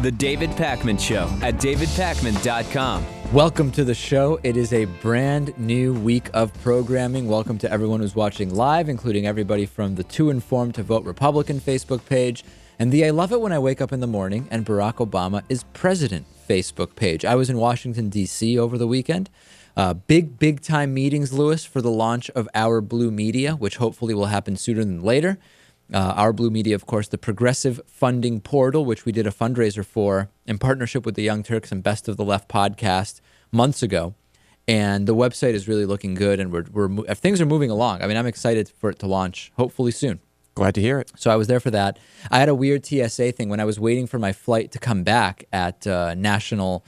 The David Pakman Show at davidpakman.com. Welcome to the show. It is a brand new week of programming. Welcome to everyone who's watching live, including everybody from the Too Informed to Vote Republican Facebook page and the I Love It When I Wake Up in the Morning and Barack Obama is President Facebook page. I was in Washington, D.C. over the weekend. Big time meetings, Lewis, for the launch of Our Blue Media, which hopefully will happen sooner than later. Our Blue Media, of course, the progressive funding portal, which we did a fundraiser for in partnership with the Young Turks and Best of the Left podcast months ago. And the website is really looking good, and things are moving along. I mean, I'm excited for it to launch hopefully soon. Glad to hear it. So I was there for that. I had a weird TSA thing when I was waiting for my flight to come back at National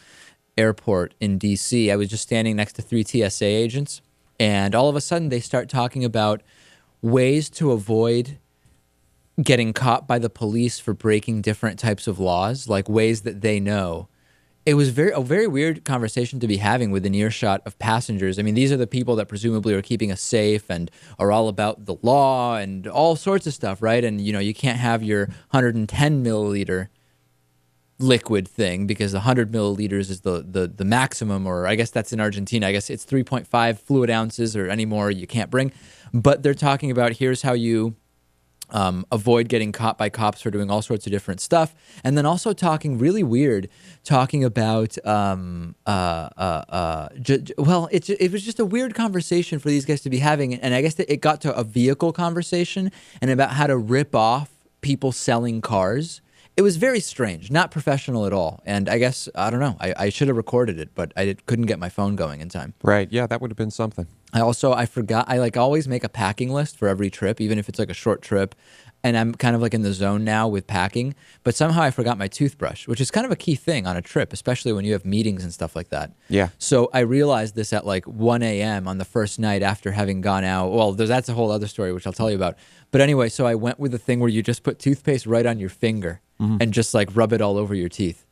Airport in D.C. I was just standing next to 3 TSA agents, and all of a sudden they start talking about ways to avoid getting caught by the police for breaking different types of laws, like ways that they know. It was a very weird conversation to be having with an earshot of passengers. I mean, these are the people that presumably are keeping us safe and are all about the law and all sorts of stuff, right? And, you know, you can't have your 110 milliliter liquid thing because 100 milliliters is the maximum, or I guess that's in Argentina. I guess it's 3.5 fluid ounces or any more you can't bring. But they're talking about here's how you avoid getting caught by cops for doing all sorts of different stuff. And then also talking really weird, talking about, it was just a weird conversation for these guys to be having. And I guess that it got to a vehicle conversation and about how to rip off people selling cars. It was very strange, not professional at all. And I guess, I don't know, I should have recorded it, but I couldn't get my phone going in time. Right. Yeah, that would have been something. I forgot, I always make a packing list for every trip, even if it's like a short trip. And I'm kind of like in the zone now with packing. But somehow I forgot my toothbrush, which is kind of a key thing on a trip, especially when you have meetings and stuff like that. Yeah. So I realized this at like 1 a.m. on the first night after having gone out. Well, that's a whole other story, which I'll tell you about. But anyway, so I went with the thing where you just put toothpaste right on your finger and just like rub it all over your teeth.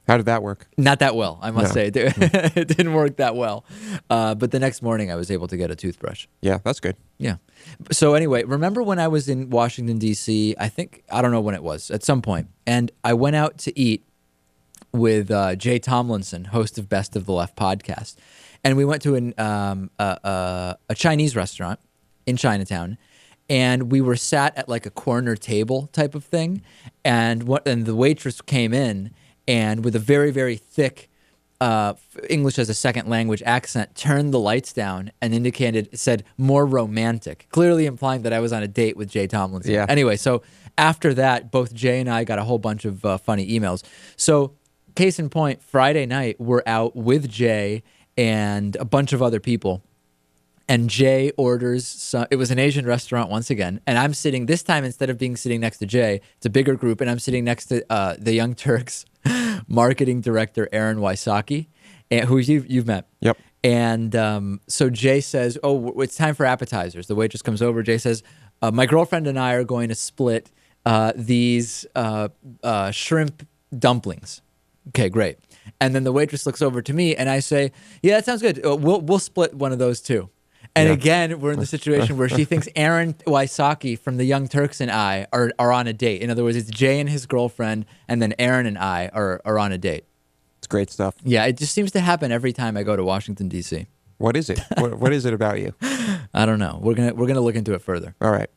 How did that work? Not that well, I must say. It didn't work that well. But the next morning, I was able to get a toothbrush. Yeah, that's good. Yeah. So anyway, remember when I was in Washington, D.C., I don't know when it was, at some point, and I went out to eat with Jay Tomlinson, host of Best of the Left podcast. And we went to a Chinese restaurant in Chinatown. And we were sat at like a corner table type of thing. And the waitress came in, and with a very, very thick English as a second language accent, turned the lights down and said more romantic, clearly implying that I was on a date with Jay Tomlinson. Yeah. Anyway, so after that, both Jay and I got a whole bunch of funny emails. So case in point, Friday night, we're out with Jay and a bunch of other people. And Jay orders it was an Asian restaurant once again. And I'm sitting, this time instead of sitting next to Jay, it's a bigger group, and I'm sitting next to the Young Turks marketing director, Aaron Wysocki, who you've met. Yep. And so Jay says, oh, it's time for appetizers. The waitress comes over. Jay says, my girlfriend and I are going to split these shrimp dumplings. Okay, great. And then the waitress looks over to me, and I say, yeah, that sounds good. We'll split one of those too. And again, we're in the situation where she thinks Aaron Wysocki from the Young Turks and I are on a date. In other words, it's Jay and his girlfriend, and then Aaron and I are on a date. It's great stuff. Yeah, it just seems to happen every time I go to Washington, D.C. What is it? What is it about you? I don't know. We're gonna look into it further. All right.